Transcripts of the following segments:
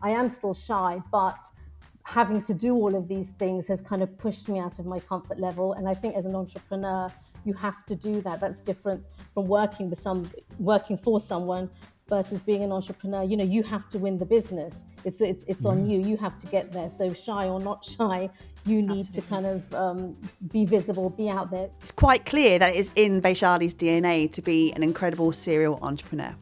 I am still shy, but having to do all of these things has kind of pushed me out of my comfort level. And I think as an entrepreneur, you have to do that. That's different from working for someone versus being an entrepreneur. You have to win the business. It's on you. You have to get there. So shy or not shy, you need to kind of be visible, be out there. It's quite clear that it is in Vaishali's DNA to be an incredible serial entrepreneur.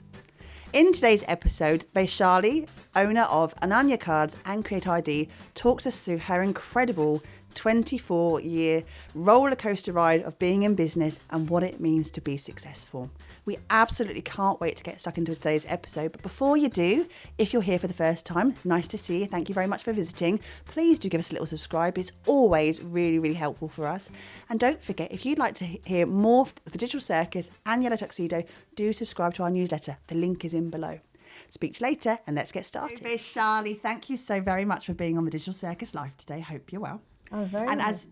In today's episode, Vaishali, owner of Ananya Cards and Create ID, talks us through her incredible 24-year roller coaster ride of being in business and what it means to be successful. We absolutely can't wait to get stuck into today's episode. But before you do, if you're here for the first time, nice to see you. Thank you very much for visiting. Please do give us a little subscribe. It's always really, really helpful for us. And don't forget, if you'd like to hear more for Digital Circus and Yellow Tuxedo, do subscribe to our newsletter. The link is in below. Speak to you later and let's get started. Vaishali, thank you so very much for being on the Digital Circus Live today. Hope you're well. Oh, very and nice.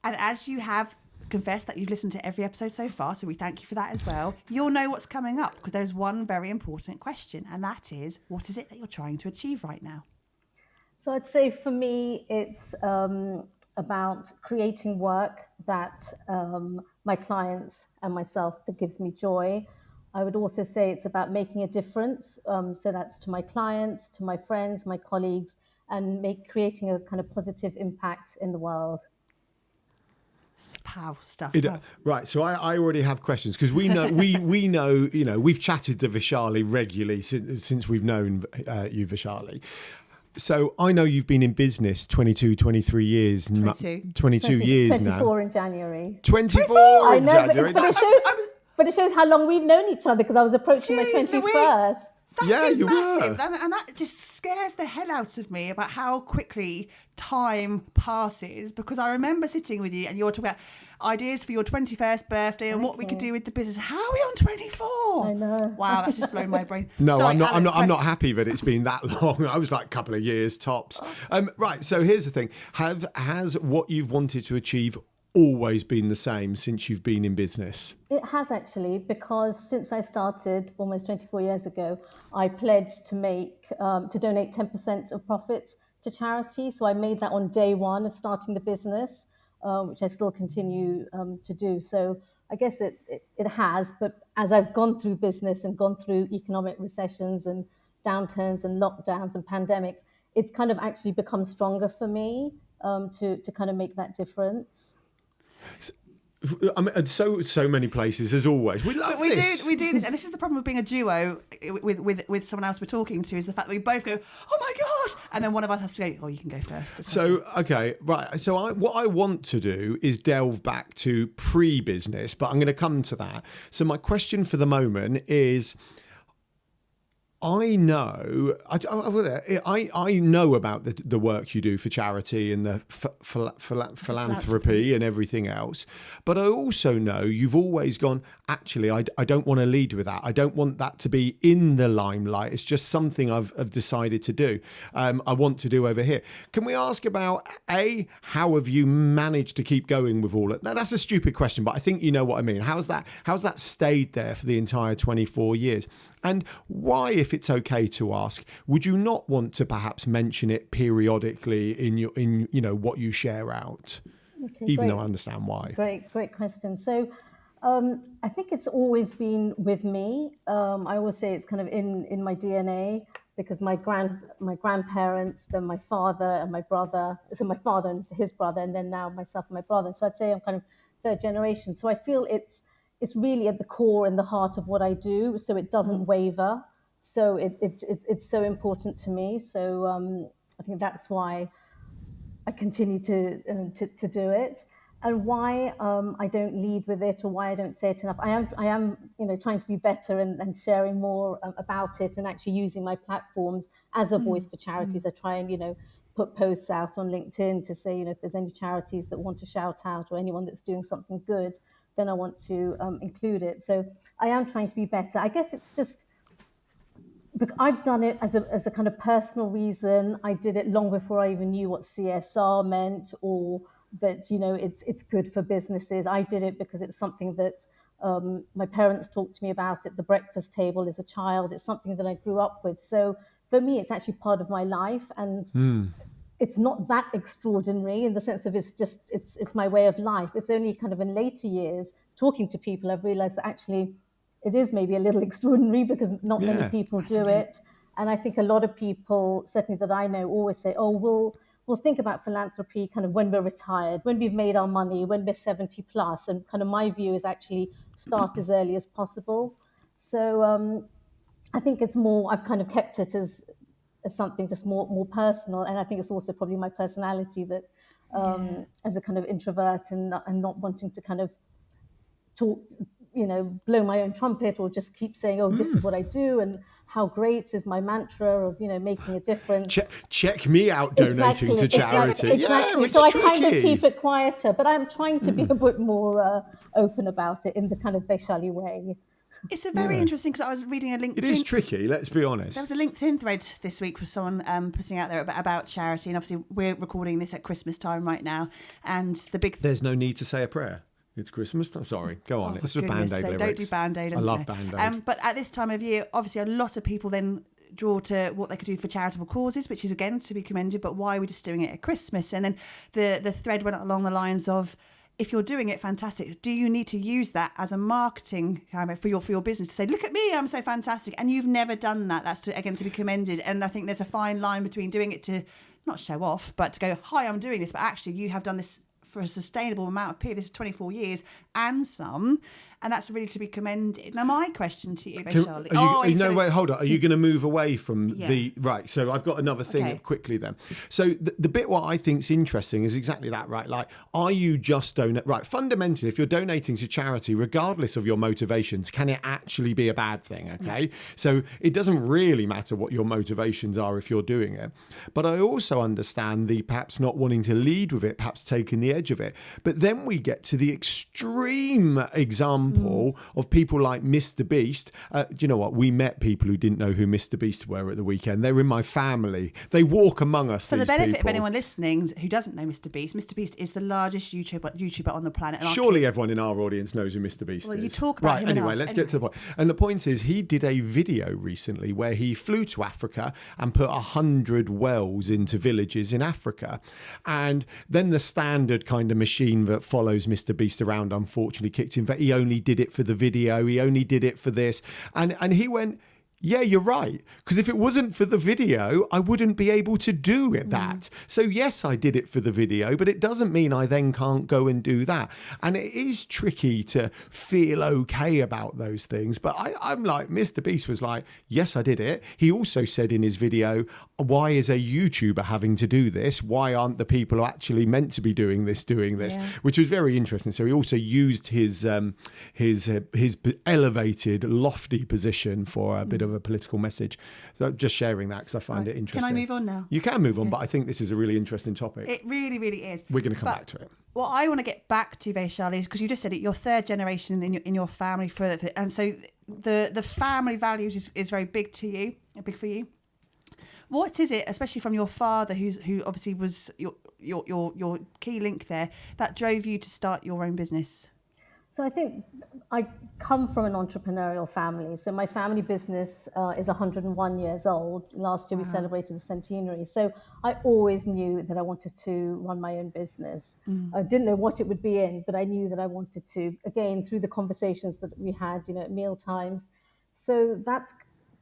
as you have confessed that you've listened to every episode so far, so we thank you for that as well, you'll know what's coming up because there's one very important question, and that is, what is it that you're trying to achieve right now? So I'd say for me, it's about creating work that my clients and myself, that gives me joy. I would also say it's about making a difference. So that's to my clients, to my friends, my colleagues, and creating a kind of positive impact in the world. It's powerful stuff. Right, so I already have questions because we know we know, we've chatted to Vaishali regularly since we've known you, Vaishali. So I know you've been in business 22, 23 years. 22 years 24 now. 24 in January. 24 in January. But it shows how long we've known each other because I was approaching my 21st. That is massive. And that just scares the hell out of me about how quickly time passes, because I remember sitting with you and you were talking about ideas for your 21st birthday and what we could do with the business. How are we on 24? I know. Wow, that's just blown my brain. No, Sorry, I'm not happy that it's been that long. I was like a couple of years tops. Right, so here's the thing. Has what you've wanted to achieve always been the same since you've been in business? It has actually, because since I started almost 24 years ago, I pledged to donate 10% of profits to charity. So I made that on day one of starting the business, which I still continue to do. So I guess it has, but as I've gone through business and gone through economic recessions and downturns and lockdowns and pandemics, it's kind of actually become stronger for me to kind of make that difference. I mean, so many places as always. We love this. We do this, and this is the problem with being a duo with someone else we're talking to, is the fact that we both go, oh my gosh, and then one of us has to go, oh, you can go first. So okay, right. So what I want to do is delve back to pre-business, but I'm going to come to that. So my question for the moment is, I know about the work you do for charity and the philanthropy and everything else, but I also know you've always gone, actually, I don't want to lead with that. I don't want that to be in the limelight. It's just something I've decided to do. I want to do over here. Can we ask about, how have you managed to keep going with all of that? That's a stupid question, but I think you know what I mean. How's that stayed there for the entire 24 years? And why, if it's okay to ask, would you not want to perhaps mention it periodically in what you share out? Okay, even though I understand why. Great question. So I think it's always been with me. I always say it's kind of in my DNA, because my grandparents, then my father and my brother, so my father and his brother, and then now myself and my brother. So I'd say I'm kind of third generation. So I feel it's really at the core and the heart of what I do, so it doesn't waver. So it's so important to me. So I think that's why I continue to do it, and why I don't lead with it, or why I don't say it enough. I am trying to be better and sharing more about it, and actually using my platforms as a voice for charities. I try and put posts out on LinkedIn to say if there's any charities that want to shout out, or anyone that's doing something good, then I want to include it. So I am trying to be better. I guess it's just, I've done it as a kind of personal reason. I did it long before I even knew what CSR meant, or that it's good for businesses. I did it because it was something that my parents talked to me about at the breakfast table as a child. It's something that I grew up with. So for me, it's actually part of my life, and it's not that extraordinary in the sense of it's my way of life. It's only kind of in later years talking to people I've realized that actually it is maybe a little extraordinary because not many Yeah. people do it. And I think a lot of people, certainly that I know, always say, "Oh, we'll think about philanthropy kind of when we're retired, when we've made our money, when we're 70 plus." And kind of my view is actually start as early as possible. So I think it's more. I've kind of kept it as something just more personal, and I think it's also probably my personality that, as a kind of introvert and not wanting to kind of talk, blow my own trumpet or just keep saying, "Oh, this is what I do," and how great is my mantra of making a difference. Check me out donating to charity. Exactly. Yeah, it's So I tricky. kind of keep it quieter, but I'm trying to be a bit more open about it in the kind of Vaishali way. It's a very interesting, because I was reading a LinkedIn. It is tricky, let's be honest. There was a LinkedIn thread this week with someone putting out there about charity, and obviously we're recording this at Christmas time right now, and There's no need to say a prayer. It's Christmas time. Sorry, go on. This is Band-Aid lyrics. Don't do Band-Aid. I love Band-Aid. But at this time of year, obviously a lot of people then draw to what they could do for charitable causes, which is again to be commended, but why are we just doing it at Christmas? And then the thread went along the lines of, if you're doing it, fantastic. Do you need to use that as a marketing for your business to say, look at me, I'm so fantastic? And you've never done that. That's again to be commended. And I think there's a fine line between doing it to not show off, but to go, hi, I'm doing this, but actually you have done this for a sustainable amount of period. This is 24 years and some. And that's really to be commended. Now, my question to you, Vaishali. Wait, hold on. Are you going to move away from the... Right, so I've got another thing quickly then. So the bit what I think's interesting is exactly that, right? Like, are you just donate... Right, fundamentally, if you're donating to charity, regardless of your motivations, can it actually be a bad thing, okay? So it doesn't really matter what your motivations are if you're doing it. But I also understand the perhaps not wanting to lead with it, perhaps taking the edge of it. But then we get to the extreme example of people like Mr. Beast. Do you know what? We met people who didn't know who Mr. Beast were at the weekend. They're in my family. They walk among us. For the benefit people. of anyone listening who doesn't know Mr. Beast is the largest YouTuber on the planet. And surely everyone in our audience knows who Mr. Beast is. Well, you talk about him anyway, enough. Let's get to the point. And the point is, he did a video recently where he flew to Africa and put 100 wells into villages in Africa. And then the standard kind of machine that follows Mr. Beast around, unfortunately, kicked in. That he only did it for the video. He only did it for this. And he went, yeah, you're right. Because if it wasn't for the video, I wouldn't be able to do it that. So yes, I did it for the video, but it doesn't mean I then can't go and do that. And it is tricky to feel okay about those things. But I'm like, Mr. Beast was like, yes, I did it. He also said in his video, why is a YouTuber having to do this? Why aren't the people who actually meant to be doing this? Yeah. Which was very interesting. So he also used his elevated, lofty position for a bit of a political message. So just sharing that because I find it interesting. Can I move on now? You can move on, but I think this is a really interesting topic. It really, really is. We're going to come back to it. What I want to get back to, Vaishali, is because you just said it, you're third generation in your family, and so the family values is very big to you, big for you. What is it, especially from your father, who obviously was your key link there, that drove you to start your own business? So I think I come from an entrepreneurial family. So my family business is 101 years old. Last year we celebrated the centenary. So I always knew that I wanted to run my own business. I didn't know what it would be in, but I knew that I wanted to, again, through the conversations that we had, at meal times. So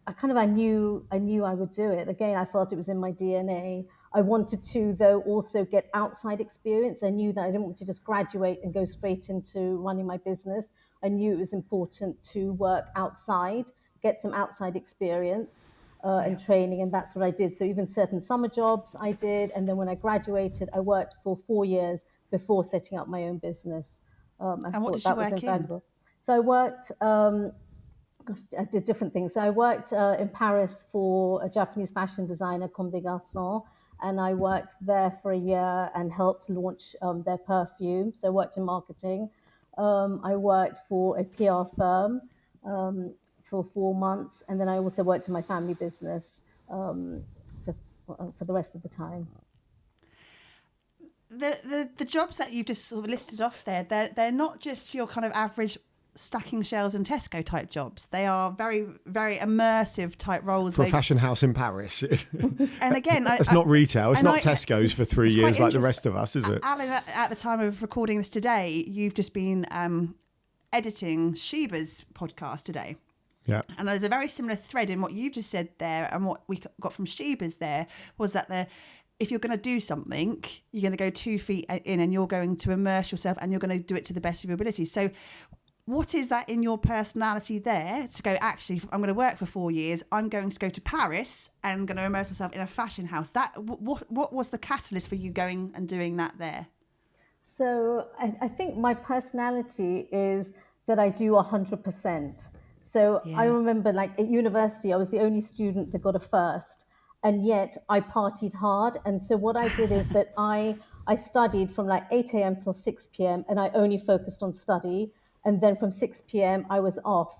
I knew I would do it. Again, I felt it was in my DNA. I wanted to, though, also get outside experience. I knew that I didn't want to just graduate and go straight into running my business. I knew it was important to work outside, get some outside experience and training, and that's what I did. So even certain summer jobs I did, and then when I graduated, I worked for 4 years before setting up my own business. And what did you work in? So I worked... I did different things. So I worked in Paris for a Japanese fashion designer, Comme des Garçons, and I worked there for a year and helped launch their perfume. So I worked in marketing. I worked for a PR firm for 4 months, and then I also worked in my family business for the rest of the time. The jobs that you've just sort of listed off there, they're not just your kind of average stacking shelves and Tesco type jobs. They are very, very immersive type roles. For a fashion house in Paris. And again, it's not retail. It's not Tesco's for 3 years like the rest of us, is it? Alan, at the time of recording this today, you've just been editing Sheba's podcast today. Yeah. And there's a very similar thread in what you've just said there, and what we got from Sheba's there was that if you're going to do something, you're going to go 2 feet in and you're going to immerse yourself and you're going to do it to the best of your ability. So what is that in your personality there to go, actually, I'm going to work for 4 years, I'm going to go to Paris and I'm going to immerse myself in a fashion house? What was the catalyst for you going and doing that there? So I think my personality is that I do 100%. So I remember, like, at university, I was the only student that got a first, and yet I partied hard. And so what I did is that I studied from like 8 a.m. till 6 p.m. and I only focused on study. And then from 6 p.m. I was off.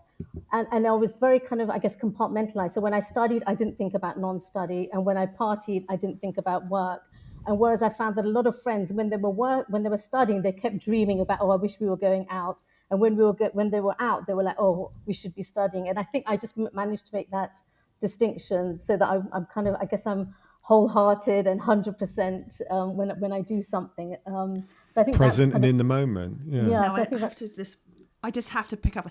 And I was very kind of, I guess, compartmentalized. So when I studied, I didn't think about non-study. And when I partied, I didn't think about work. And whereas I found that a lot of friends, when they were studying, they kept dreaming about, oh, I wish we were going out. And when they were out, they were like, oh, we should be studying. And I think I just managed to make that distinction so that I'm kind of, I guess I'm wholehearted and 100% when I do something. So I think present that's and in the moment. Yeah. No, so I just have to pick up.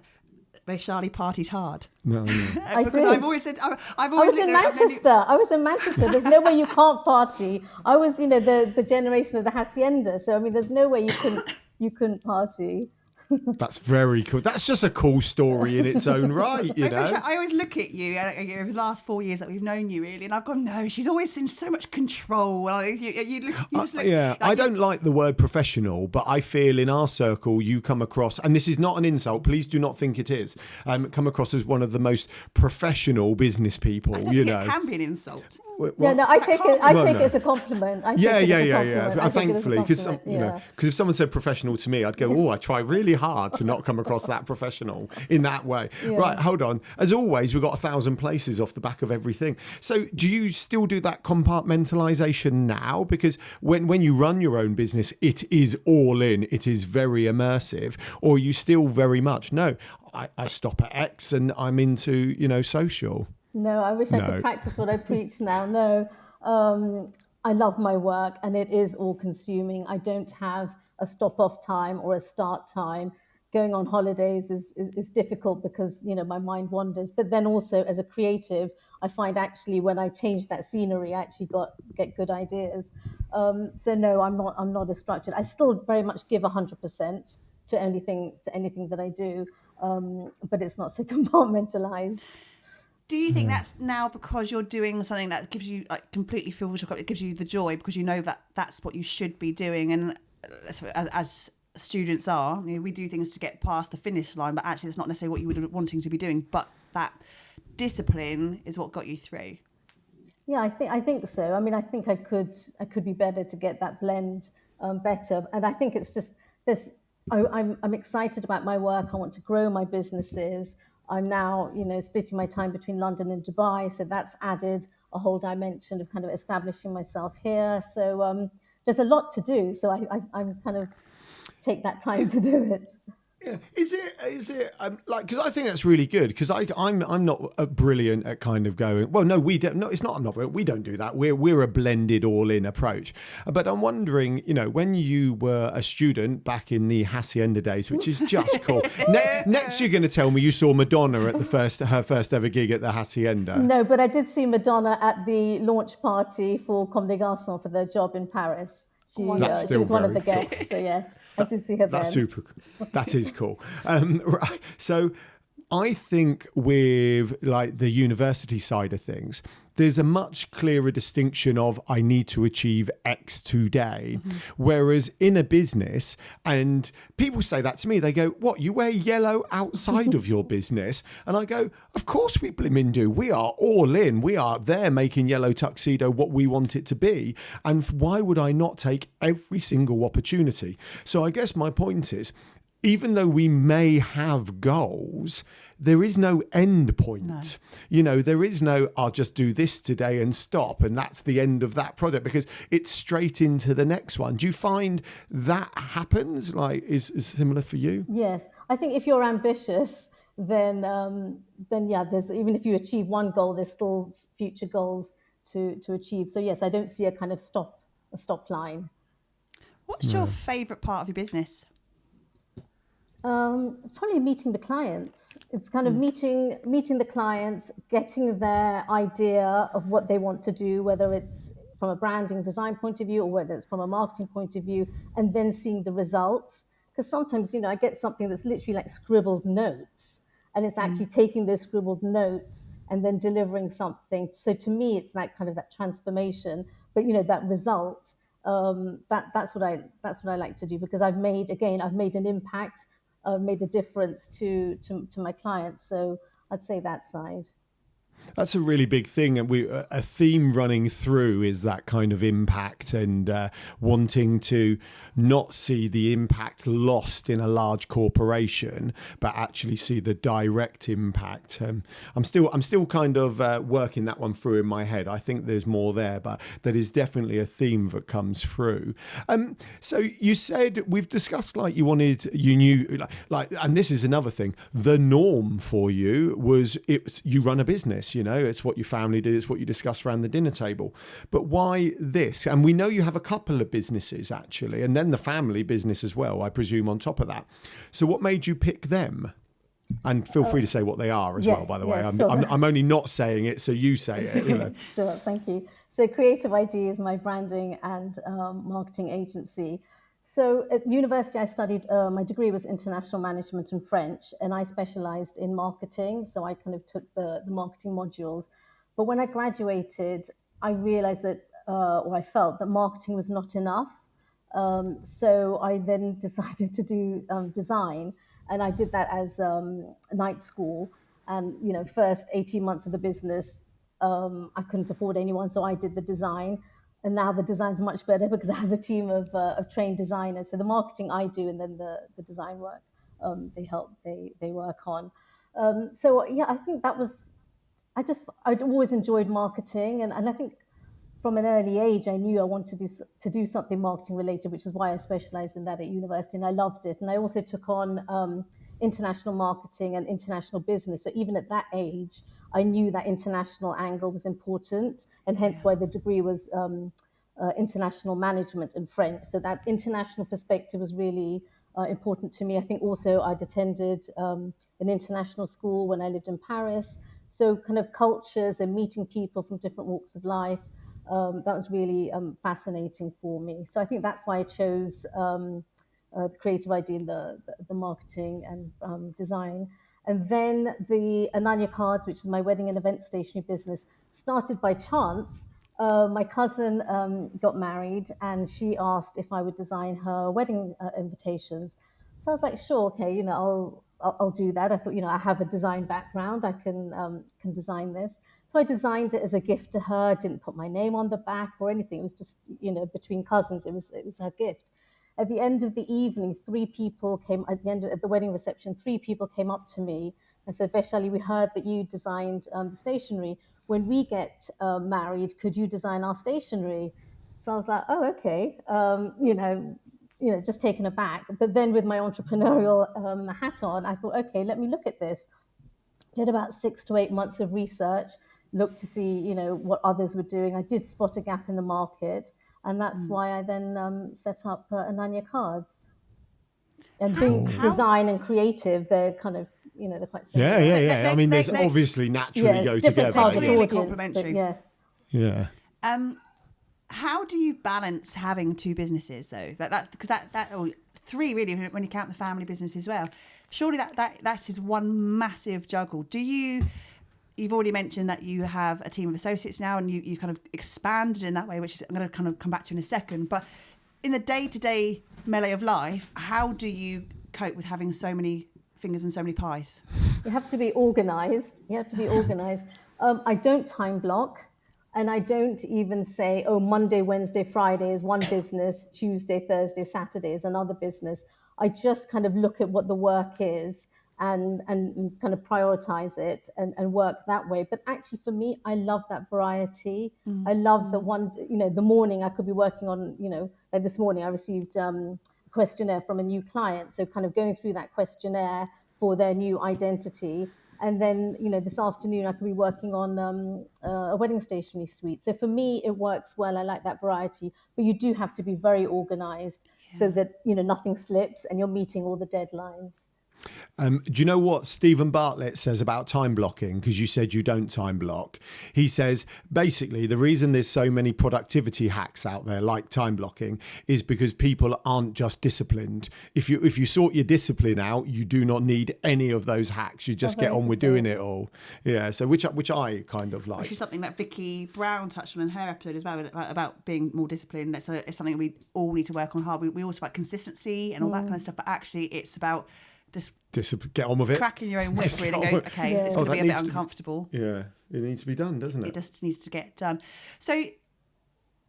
Vaishali partied hard. No. I because did. I've always said I was in Manchester. I was in Manchester. There's no way you can't party. I was, the generation of the hacienda. So I mean, there's no way you couldn't party. That's very cool. That's just a cool story in its own right, I always look at you over the last 4 years that we've known you, really, and I've gone, no, she's always in so much control. You just look. Yeah, I don't like the word professional, but I feel in our circle you come across, and this is not an insult, please do not think it is, come across as one of the most professional business people. I don't think it can be an insult. No, I take it as a compliment. Thankfully, because if someone said professional to me, I'd go, oh, I try really hard to not come across that professional in that way. Yeah. Right, hold on. As always, we've got 1,000 places off the back of everything. So do you still do that compartmentalization now? Because when you run your own business, it is all in. It is very immersive. Or are you still very much, no, I stop at X and I'm into, social. No, I wish I could practice what I preach now. No, I love my work and it is all consuming. I don't have a stop off time or a start time. Going on holidays is difficult because, my mind wanders. But then also as a creative, I find actually when I change that scenery, I actually get good ideas. So no, I'm not as structured. I still very much give 100% to anything that I do, but it's not so compartmentalized. Do you think that's now because you're doing something that gives you completely fills your cup, it gives you the joy because you know that that's what you should be doing? And as students are, we do things to get past the finish line, but actually it's not necessarily what you would be wanting to be doing. But that discipline is what got you through. Yeah, I think so. I mean, I think I could be better to get that blend better. And I think it's just this. I'm excited about my work. I want to grow my businesses. I'm now, splitting my time between London and Dubai. So that's added a whole dimension of kind of establishing myself here. So there's a lot to do. So I'm kind of take that time to do it. Yeah. Is it because I think that's really good because I'm not brilliant at kind of going, well, no, we don't. No, it's not. I'm not. We don't do that. We're a blended all-in approach. But I'm wondering, when you were a student back in the Hacienda days, which is just cool. Next, you're going to tell me you saw Madonna at her first ever gig at the Hacienda. No, but I did see Madonna at the launch party for Comme des Garçons for their job in Paris. She was one of the guests, so yes, I did see her then. That's super cool. That is cool. Right. So I think with the university side of things, there's a much clearer distinction of I need to achieve X today. Mm-hmm. Whereas in a business, and people say that to me, they go, what, you wear yellow outside of your business? And I go, of course we blimmin' do. We are all in. We are there making yellow tuxedo what we want it to be. And why would I not take every single opportunity? So I guess my point is, even though we may have goals, there is no end point. No. You know, there is no, I'll just do this today and stop, and that's the end of that project, because it's straight into the next one. Do you find that happens? Like, is similar for you? Yes, I think if you're ambitious, then yeah, there's, even if you achieve one goal, there's still future goals to achieve. So yes, I don't see a kind of stop line. What's your favourite part of your business? It's probably meeting the clients. It's kind of meeting the clients, getting their idea of what they want to do, whether it's from a branding design point of view or whether it's from a marketing point of view, and then seeing the results. Because sometimes, I get something that's literally like scribbled notes, and it's actually taking those scribbled notes and then delivering something. So to me, it's like kind of that transformation. But that result, that's what I like to do, because I've made an impact, made a difference to my clients. So I'd say that side. That's a really big thing, and a theme running through is that kind of impact, and wanting to not see the impact lost in a large corporation, but actually see the direct impact. I'm still kind of working that one through in my head. I think there's more there, but that is definitely a theme that comes through. So you said, we've discussed, like, you knew, like, and this is another thing. The norm for you was you run a business. It's what your family did. It's what you discussed around the dinner table. But why this? And we know you have a couple of businesses, actually, and then the family business as well, I presume, on top of that. So what made you pick them? And feel free to say what they are as well, by the way. Sure. I'm only not saying it, so you say it. Sure, thank you. So Creative ID is my branding and marketing agency. So at university, I studied, my degree was international management and French, and I specialized in marketing. So I kind of took the marketing modules. But when I graduated, I realized that, or I felt that marketing was not enough. So I then decided to do design, and I did that as night school. And, first 18 months of the business, I couldn't afford anyone, so I did the design. And now the design's much better because I have a team of trained designers. So the marketing I do, and then the design work they work on. So yeah, I think that was, I'd always enjoyed marketing, and I think from an early age I knew I wanted to do something marketing related, which is why I specialized in that at university, and I loved it. And I also took on international marketing and international business. So even at that age, I knew that international angle was important, and hence why the degree was international management and French. So that international perspective was really important to me. I think also I'd attended an international school when I lived in Paris. So kind of cultures and meeting people from different walks of life, that was really fascinating for me. So I think that's why I chose the creative idea and the marketing and design. And then the Ananya Cards, which is my wedding and event stationery business, started by chance. My cousin got married, and she asked if I would design her wedding invitations. So I was like, sure, okay, I'll do that. I thought, I have a design background, I can design this. So I designed it as a gift to her. I didn't put my name on the back or anything. It was just, between cousins, it was her gift. At the end of the evening, at the wedding reception, 3 people came up to me and said, Vaishali, we heard that you designed the stationery. When we get married, could you design our stationery? So I was like, oh, okay. Just taken aback. But then with my entrepreneurial hat on, I thought, okay, let me look at this. Did about 6 to 8 months of research, looked to see, what others were doing. I did spot a gap in the market. And that's why I then set up Ananya Cards. And being design and creative, they're kind of, they're quite similar. Yeah. I mean, there's obviously naturally go different together. target Really audience, complementary. yes. Yeah. How do you balance having 2 businesses though? Or 3 really, when you count the family business as well. Surely that is one massive juggle. You've already mentioned that you have a team of associates now, and you kind of expanded in that way, which is I'm going to kind of come back to in a second. But in the day-to-day melee of life, how do you cope with having so many fingers and so many pies? You have to be organized. I don't time block, and I don't even say, Monday, Wednesday, Friday is one business, Tuesday, Thursday, Saturday is another business. I just kind of look at what the work is and kind of prioritize it and work that way. But actually, for me, I love that variety. I love the one, the morning I could be working on, like this morning I received a questionnaire from a new client. So kind of going through that questionnaire for their new identity. And then, this afternoon I could be working on a wedding stationery suite. So for me, it works well. I like that variety, but you do have to be very organized so that, nothing slips and you're meeting all the deadlines. Do you know what Stephen Bartlett says about time blocking? Because you said you don't time block. He says basically the reason there's so many productivity hacks out there like time blocking is because people aren't just disciplined. If you sort your discipline out, you do not need any of those hacks. You just get on with doing it all. Yeah. So which I kind of like. Which is something that Vicky Brown touched on in her episode as well, about being more disciplined. It's something that we all need to work on hard. We also about consistency and all that kind of stuff. But actually, it's about just get on with it, cracking your own whip really, and go, okay, it's going to be a bit uncomfortable. Yeah, it needs to be done, doesn't it? It just needs to get done. So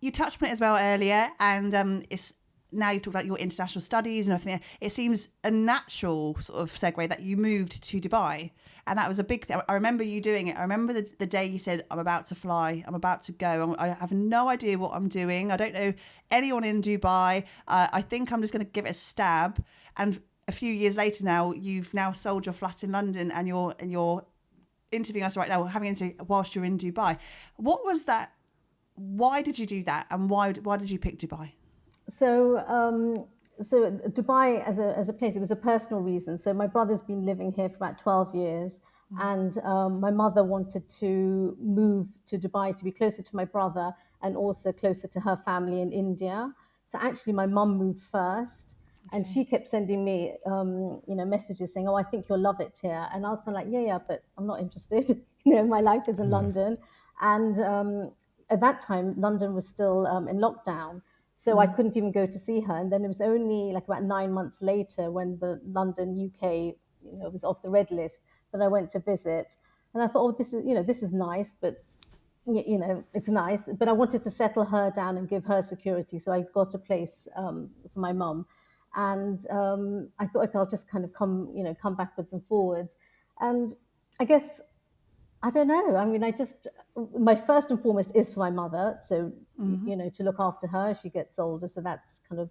you touched on it as well earlier, and it's now you've talked about your international studies and everything. It seems a natural sort of segue that you moved to Dubai, and that was a big thing. I remember you doing it. I remember the day you said, I'm about to fly, I'm about to go. I have no idea what I'm doing. I don't know anyone in Dubai. I think I'm just going to give it a stab. And a few years later now, you've now sold your flat in London and you're interviewing us right now, having an interview whilst you're in Dubai. What was that? Why did you do that? And why did you pick Dubai? So Dubai as a place, it was a personal reason. So my brother's been living here for about 12 years. And my mother wanted to move to Dubai to be closer to my brother and also closer to her family in India. So actually my mum moved first. And she kept sending me, messages saying, "Oh, I think you'll love it here." And I was kind of like, "Yeah, but I'm not interested. My life is in London." And at that time, London was still in lockdown, so I couldn't even go to see her. And then it was only like about 9 months later, when the London UK, was off the red list, that I went to visit. And I thought, "Oh, this is nice, but." It's nice, but I wanted to settle her down and give her security. So I got a place for my mum. And I thought, okay, I'll just kind of come backwards and forwards. And I guess, I don't know. I mean, my first and foremost is for my mother. So, to look after her, she gets older. So that's kind of,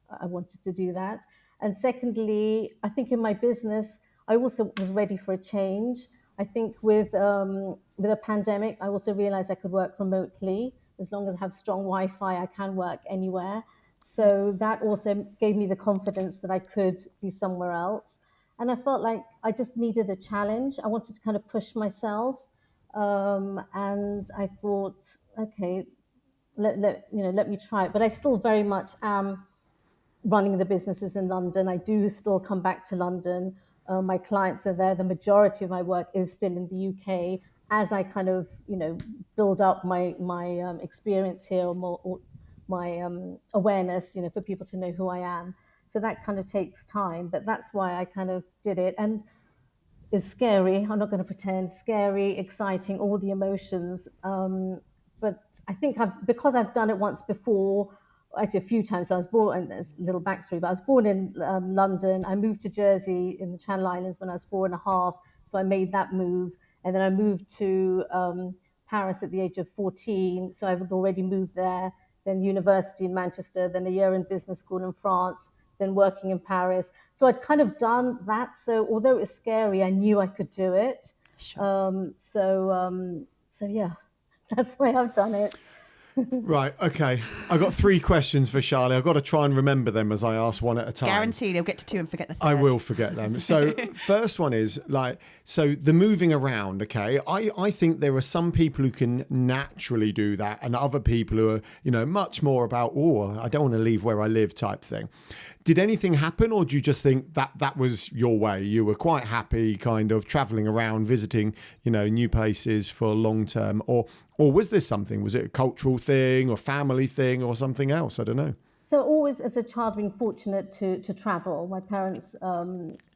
I wanted to do that. And secondly, I think in my business, I also was ready for a change. I think with a pandemic, I also realized I could work remotely. As long as I have strong Wi-Fi, I can work anywhere. So that also gave me the confidence that I could be somewhere else. And I felt like I just needed a challenge. I wanted to kind of push myself. And I thought, okay, let me try it. But I still very much am running the businesses in London. I do still come back to London. My clients are there. The majority of my work is still in the UK as I kind of, build up my experience here, or my awareness, for people to know who I am. So that kind of takes time, but that's why I kind of did it. And it's scary. I'm not going to pretend. Scary, exciting, all the emotions. But I think because I've done it once before, actually a few times. So I was born, and there's a little backstory, but I was born in London. I moved to Jersey in the Channel Islands when I was 4.5. So I made that move. And then I moved to Paris at the age of 14. So I've already moved there. Then university in Manchester, then a year in business school in France, then working in Paris. So I'd kind of done that. So although it was scary, I knew I could do it. Sure. So yeah, that's why I've done it. Right, okay. I've got 3 questions for Charlie. I've got to try and remember them as I ask one at a time. Guaranteed he'll get to 2 and forget the third. I will forget them. So first one is the moving around, okay? I think there are some people who can naturally do that and other people who are, much more about, I don't want to leave where I live type thing. Did anything happen, or do you just think that was your way? You were quite happy kind of traveling around, visiting, new places for long term, or was this something? Was it a cultural thing or family thing or something else? I don't know. So always as a child being fortunate to travel. My parents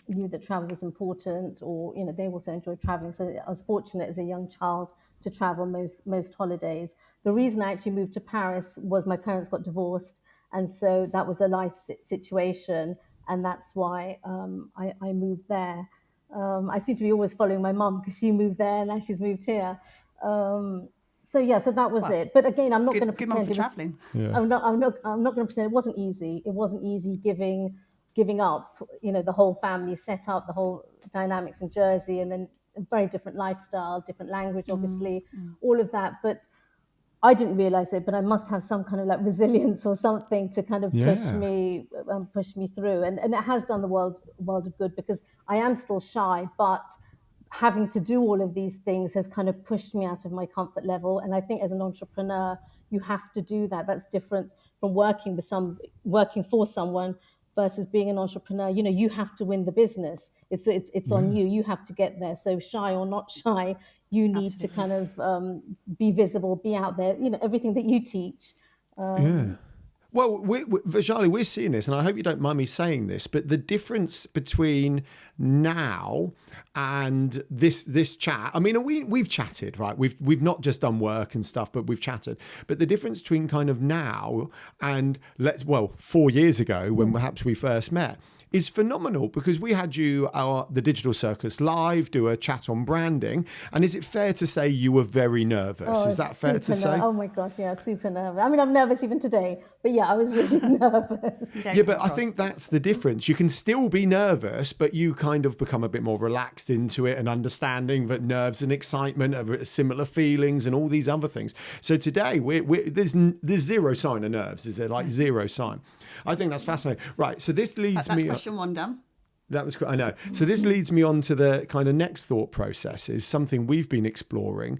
knew that travel was important, or, they also enjoyed traveling. So I was fortunate as a young child to travel most holidays. The reason I actually moved to Paris was my parents got divorced. And so that was a life situation. and that's why I moved there. I seem to be always following my mum because she moved there and now she's moved here. So that was it. But again, I'm not going to Good mum pretend for it was. travelling. Yeah. I'm not going to pretend it wasn't easy. It wasn't easy giving up, the whole family set up, the whole dynamics in Jersey, and then a very different lifestyle, different language, obviously, all of that. But I didn't realize it, but I must have some kind of like resilience or something to kind of push Yeah. me through. And it has done the world of good, because I am still shy, but having to do all of these things has kind of pushed me out of my comfort level. And I think as an entrepreneur, you have to do that. That's different from working for someone versus being an entrepreneur. You have to win the business. It's on you. You have to get there. So shy or not shy, you need to Absolutely. kind of be visible, be out there. Everything that you teach. Yeah. Well, Vaishali, we're seeing this, and I hope you don't mind me saying this, but the difference between now and this chat. I mean, we've chatted, right? We've not just done work and stuff, but we've chatted. But the difference between kind of now and 4 years ago, when perhaps we first met, is phenomenal, because we had you the Digital Circus live do a chat on branding, and is it fair to say you were very nervous? Is that fair to say? Oh my gosh, yeah, super nervous. I mean, I'm nervous even today, but yeah, I was really nervous. Yeah, but I think that's the difference. You can still be nervous, but you kind of become a bit more relaxed into it and understanding that nerves and excitement are similar feelings and all these other things. So today, there's zero sign of nerves. Is there like zero sign? I think that's fascinating. Right, so this leads That's me... question one done. That was, I know. So this leads me on to the kind of next thought process, is something we've been exploring.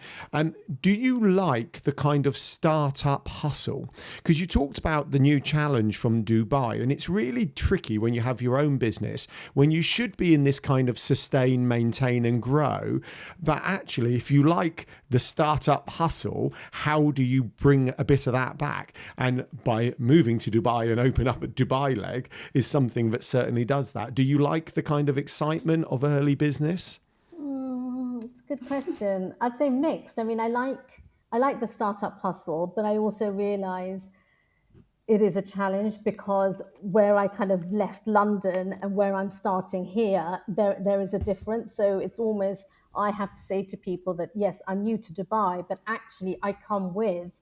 Do you like the kind of startup hustle? Because you talked about the new challenge from Dubai, and it's really tricky when you have your own business, when you should be in this kind of sustain, maintain and grow. But actually, if you like the startup hustle, how do you bring a bit of that back? And by moving to Dubai and open up a Dubai leg is something that certainly does that. Do you like the kind of excitement of early business? It's a good question. I'd say mixed. I mean, I like the startup hustle, but I also realize it is a challenge, because where I kind of left London and where I'm starting here, there is a difference. So it's almost, I have to say to people that, yes, I'm new to Dubai, but actually I come with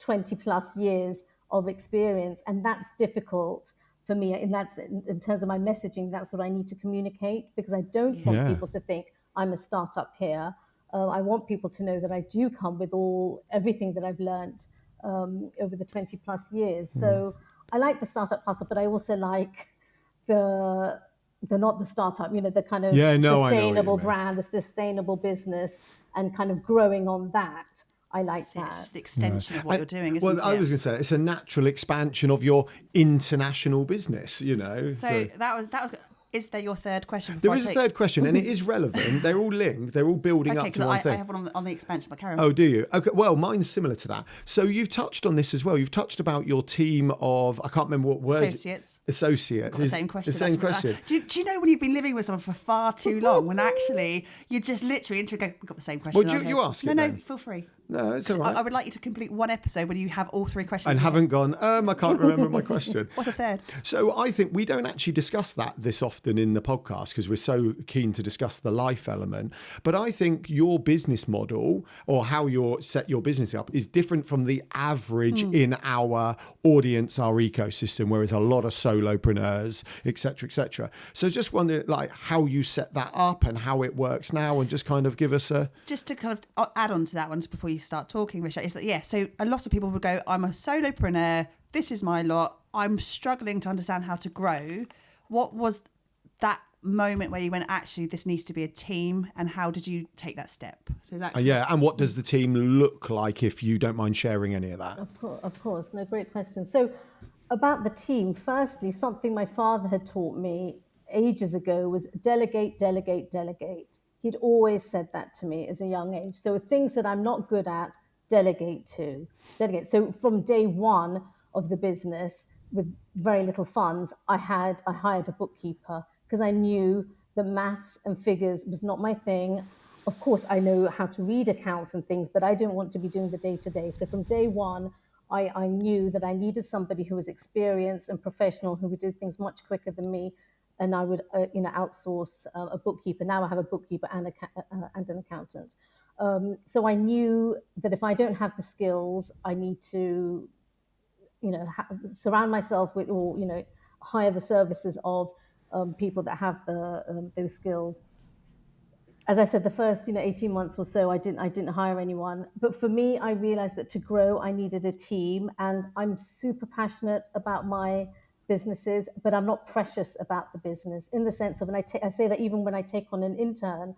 20 plus years of experience, and that's difficult for me. And that's in terms of my messaging, that's what I need to communicate, because I don't want Yeah. people to think I'm a startup here. I want people to know that I do come with everything that I've learned over the 20 plus years. So I like the startup hustle, but I also like the not the startup, the kind of Yeah, no, I know what you sustainable mean. brand, the sustainable business, and kind of growing on that. I like So that. it's just the extension of what you're doing, isn't Well, it? I was going to say it's a natural expansion of your international business, So that was. Is there your third question? There is a third question, and it is relevant. They're all linked. They're all building Okay, up to because one I thing. have one on the expansion, but carry on. Oh, do you? Okay. Well, mine's similar to that. So you've touched on this as well. You've touched about your team of, I can't remember what word. Associates. Associates. The same question. The same question. Do you know when you've been living with someone for far too long, when actually you just literally go, we've got the same question. Well, I'll you go, ask it No, then. feel free. No, it's all right. I would like you to complete one episode when you have all three questions. And haven't gone, I can't remember my question. What's a third? So I think we don't actually discuss that this often in the podcast, because we're so keen to discuss the life element. But I think your business model, or how you set your business up, is different from the average in our audience, our ecosystem, whereas a lot of solopreneurs, et cetera, et cetera. So just wonder like how you set that up and how it works now, and just kind of give us a... Just to kind of add on to that one before you start talking, Richard, is that, so a lot of people would go, I'm a solopreneur, this is my lot, I'm struggling to understand how to grow. What was that moment where you went, actually, this needs to be a team, and how did you take that step? So that Yeah, and what does the team look like, if you don't mind sharing any of that? Of course. No, great question. So about the team, firstly, something my father had taught me ages ago was delegate, delegate, delegate. He'd always said that to me as a young age. So things that I'm not good at, delegate to. Delegate. So from day one of the business, with very little funds, I hired a bookkeeper, because I knew that maths and figures was not my thing. Of course, I know how to read accounts and things, but I didn't want to be doing the day-to-day. So from day one, I knew that I needed somebody who was experienced and professional, who would do things much quicker than me, and I would outsource a bookkeeper. Now I have a bookkeeper and an accountant. So I knew that if I don't have the skills, I need to surround myself with, or hire the services of people that have those skills. As I said, the first 18 months or so, I didn't hire anyone. But for me, I realized that to grow, I needed a team, and I'm super passionate about my businesses, but I'm not precious about the business, in the sense of, and I say that even when I take on an intern,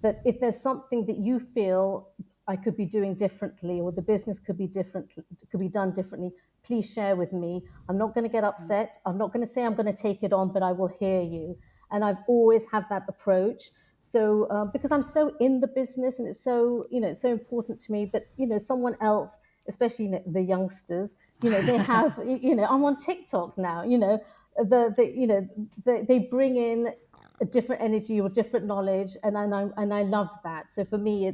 that if there's something that you feel I could be doing differently, or the business could be different, could be done differently, please share with me. I'm not going to get upset. I'm not going to say I'm going to take it on, but I will hear you. And I've always had that approach. So because I'm so in the business, and it's so it's so important to me. But someone else, especially the youngsters, they have I'm on TikTok now. They bring in a different energy or different knowledge, and I love that. So for me,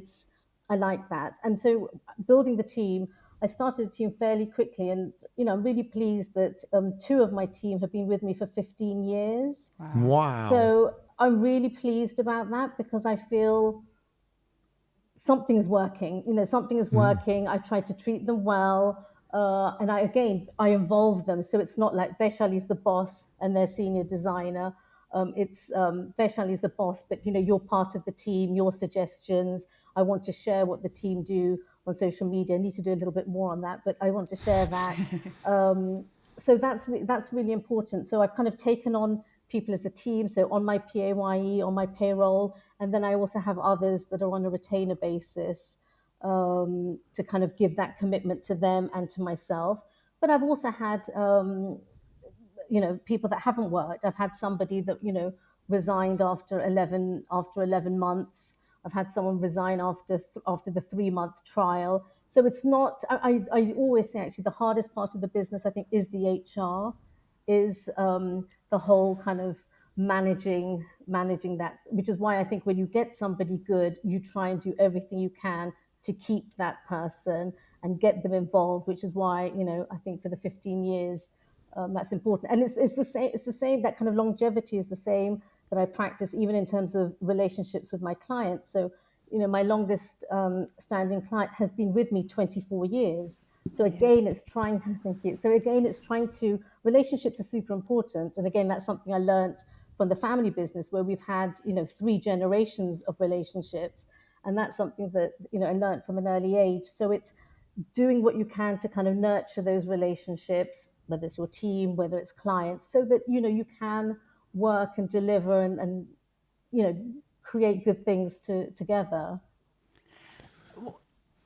I like that. And so building the team, I started a team fairly quickly, and I'm really pleased that two of my team have been with me for 15 years. Wow. So I'm really pleased about that, because I feel something's working. Something is working. I try to treat them well. And I involve them. So it's not like Vaishali's the boss and their senior designer. It's Vaishali's the boss, but you're part of the team, your suggestions. I want to share what the team do on social media. I need to do a little bit more on that, but I want to share that. So that's really important. So I've kind of taken on people as a team. So on my PAYE, on my payroll, and then I also have others that are on a retainer basis, to kind of give that commitment to them and to myself. But I've also had people that haven't worked. I've had somebody that resigned after 11 months. I've had someone resign after the 3-month trial. So it's not. I always say, actually, the hardest part of the business, I think, is the HR, is the whole kind of managing that. Which is why I think when you get somebody good, you try and do everything you can to keep that person and get them involved. Which is why I think for the 15 years. That's important, and it's the same. It's the same. That kind of longevity is the same that I practice, even in terms of relationships with my clients. So, my longest standing client has been with me 24 years. So again, it's trying. Thank you. So again, it's trying to. Relationships are super important, and again, that's something I learned from the family business, where we've had 3 generations of relationships, and that's something that I learned from an early age. So it's doing what you can to kind of nurture those relationships, whether it's your team, whether it's clients, so that you can work and deliver and create good things together.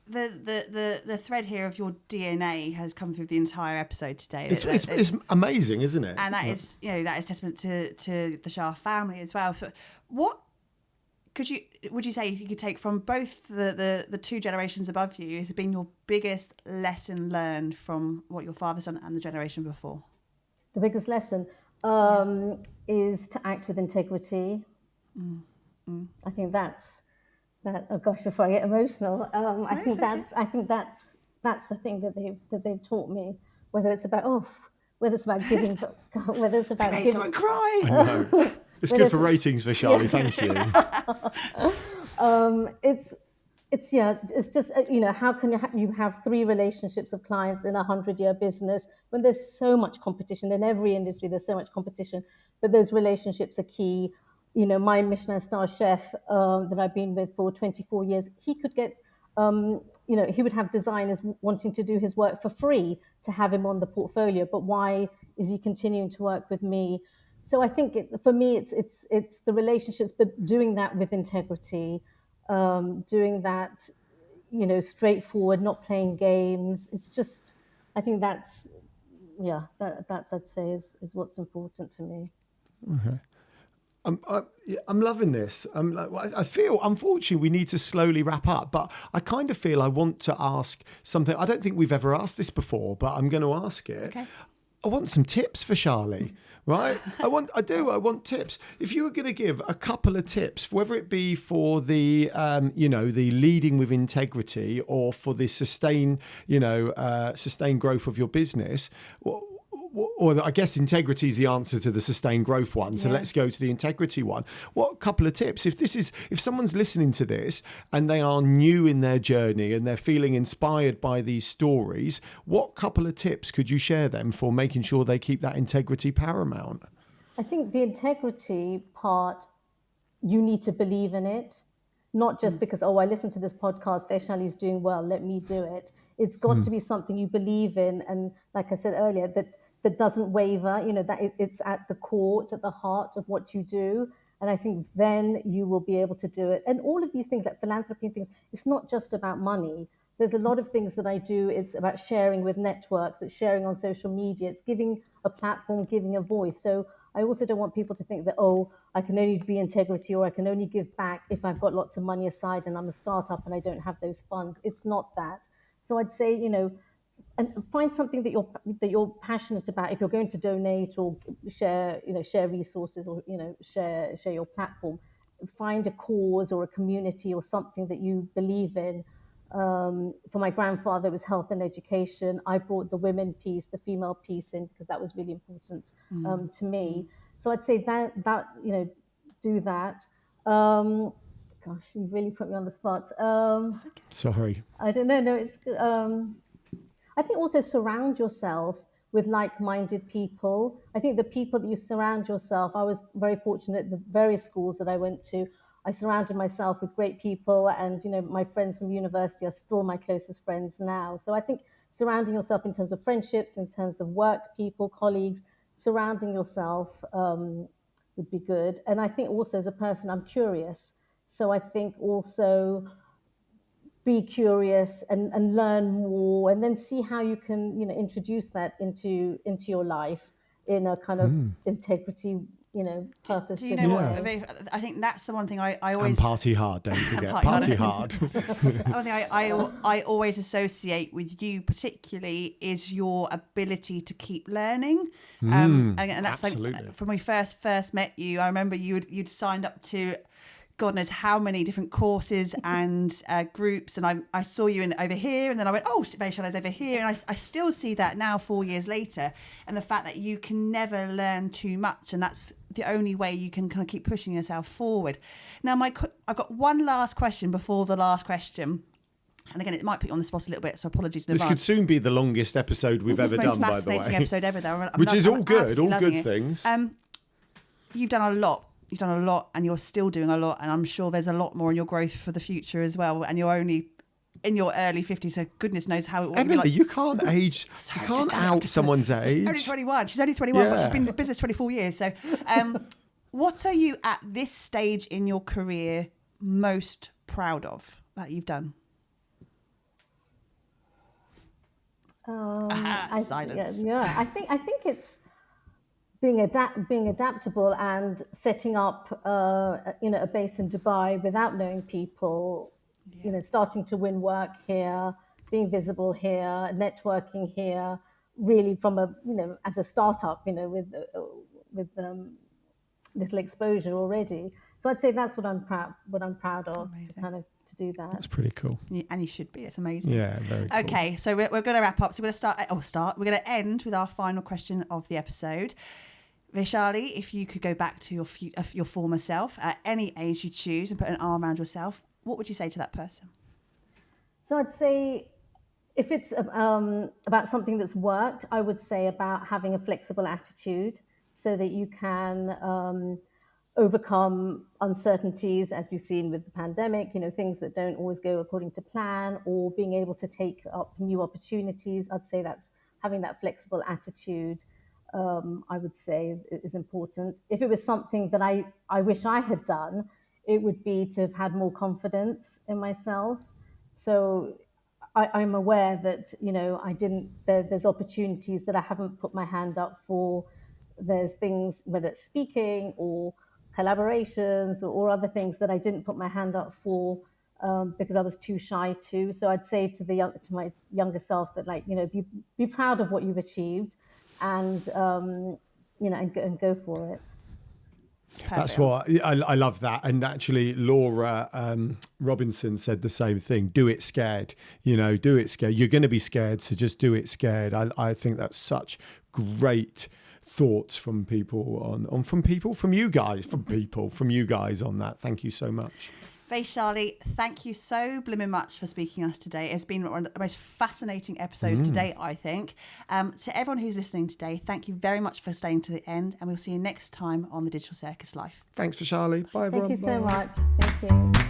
The thread here of your DNA has come through the entire episode today. It's amazing, isn't it? And that is that is testament to the Shah family as well. So what would you say you could take from both the 2 generations above you has been your biggest lesson learned from what your father's done and the generation before? The biggest lesson is to act with integrity. I think that's that. Oh gosh, before I get emotional, I think that's the thing that they've taught me. Whether it's about giving, whether it's about made giving. someone cry. I know. It's good for ratings, Vaishali. Thank you. It's just how can you have 3 relationships of clients in a 100-year business when there's so much competition in every industry? There's so much competition, but those relationships are key. My Michelin star chef that I've been with for 24 years, he could get he would have designers wanting to do his work for free to have him on the portfolio, but why is he continuing to work with me? So I think for me, it's the relationships, but doing that with integrity, doing that, straightforward, not playing games. It's just, I think that's I'd say is what's important to me. Okay. I'm loving this. I feel, unfortunately, we need to slowly wrap up, but I kind of feel I want to ask something. I don't think we've ever asked this before, but I'm going to ask it. Okay. I want some tips for Charlie, right? I want tips. If you were going to give a couple of tips, whether it be for the, the leading with integrity or for the sustained growth of your business, or I guess integrity is the answer to the sustained growth one. So let's go to the integrity one. What couple of tips? If someone's listening to this and they are new in their journey and they're feeling inspired by these stories, what couple of tips could you share them for making sure they keep that integrity paramount? I think the integrity part, you need to believe in it, not just because, I listened to this podcast, Vaishali's doing well, let me do it. It's got to be something you believe in. And like I said earlier, that doesn't waver, that it's at the core, it's at the heart of what you do. And I think then you will be able to do it. And all of these things like philanthropy and things, it's not just about money. There's a lot of things that I do. It's about sharing with networks, it's sharing on social media, it's giving a platform, giving a voice. So I also don't want people to think that, I can only be integrity or I can only give back if I've got lots of money aside and I'm a startup and I don't have those funds. It's not that. So I'd say, and find something that you're passionate about. If you're going to donate or share resources or share your platform, find a cause or a community or something that you believe in. For my grandfather, it was health and education. I brought the women piece, the female piece in because that was really important to me. So I'd say that do that. Gosh, you really put me on the spot. Sorry. I don't know. No, it's good. I think also surround yourself with like-minded people. I think the people that you surround yourself, I was very fortunate at the various schools that I went to. I surrounded myself with great people, and my friends from university are still my closest friends now. So I think surrounding yourself in terms of friendships, in terms of work, people, colleagues, surrounding yourself would be good. And I think also as a person, I'm curious. So I think also be curious and learn more, and then see how you can introduce that into your life in a kind of integrity purpose. Do you know what? I think that's the one thing I always... And party hard, don't forget. Party hard. One thing I always associate with you particularly is your ability to keep learning. And that's absolutely. Like, when we first met you, I remember you'd signed up to God knows how many different courses and groups, and I saw you over here, and then I went, Vaishali's over here, and I still see that now 4 years later, and the fact that you can never learn too much, and that's the only way you can kind of keep pushing yourself forward. Now, I've got one last question before the last question. And again, it might put you on the spot a little bit, so apologies in advance. This could soon be the longest episode we've ever done, by the way. It's the most fascinating episode ever, though. Which is all good things. You've done a lot. You've done a lot, and you're still doing a lot, and I'm sure there's a lot more in your growth for the future as well. And you're only in your early 50s, so goodness knows how it will be like. You can't age. You can't out someone's age. She's only 21. She's only 21, but she's been in business 24 years. So, what are you at this stage in your career most proud of that you've done? Silence. Yeah. I think it's being adaptable and setting up a base in Dubai without knowing people, starting to win work here, being visible here, networking here, really from as a startup, with little exposure already. So I'd say that's what I'm proud of. Amazing. to do that. That's pretty cool. Yeah, and you should be. It's amazing. Yeah, very cool. Okay, so we're going to wrap up. So we're going to start. We're going to end with our final question of the episode. Vaishali, if you could go back to your former self at any age you choose and put an arm around yourself, what would you say to that person? So I'd say, if it's about something that's worked, I would say about having a flexible attitude so that you can overcome uncertainties, as we've seen with the pandemic, things that don't always go according to plan, or being able to take up new opportunities. I'd say that's having that flexible attitude. I would say is important. If it was something that I wish I had done, it would be to have had more confidence in myself. So I'm aware that, I didn't, there's opportunities that I haven't put my hand up for. There's things, whether it's speaking or collaborations or other things that I didn't put my hand up for because I was too shy to. So I'd say to my younger self that, be proud of what you've achieved. and and go for it. That's Perfect. what I love that. And actually, Laura Robinson said the same thing. Do it scared. Do it scared. You're going to be scared, so just do it scared. I think that's such great thoughts from people from you guys on that. Thank you so much. Vaishali, thank you so blooming much for speaking to us today. It's been one of the most fascinating episodes to date, I think. To everyone who's listening today, thank you very much for staying to the end, and we'll see you next time on the Digital Circus Life. Thanks, Vaishali. Bye, everyone. Thank you so much. Thank you.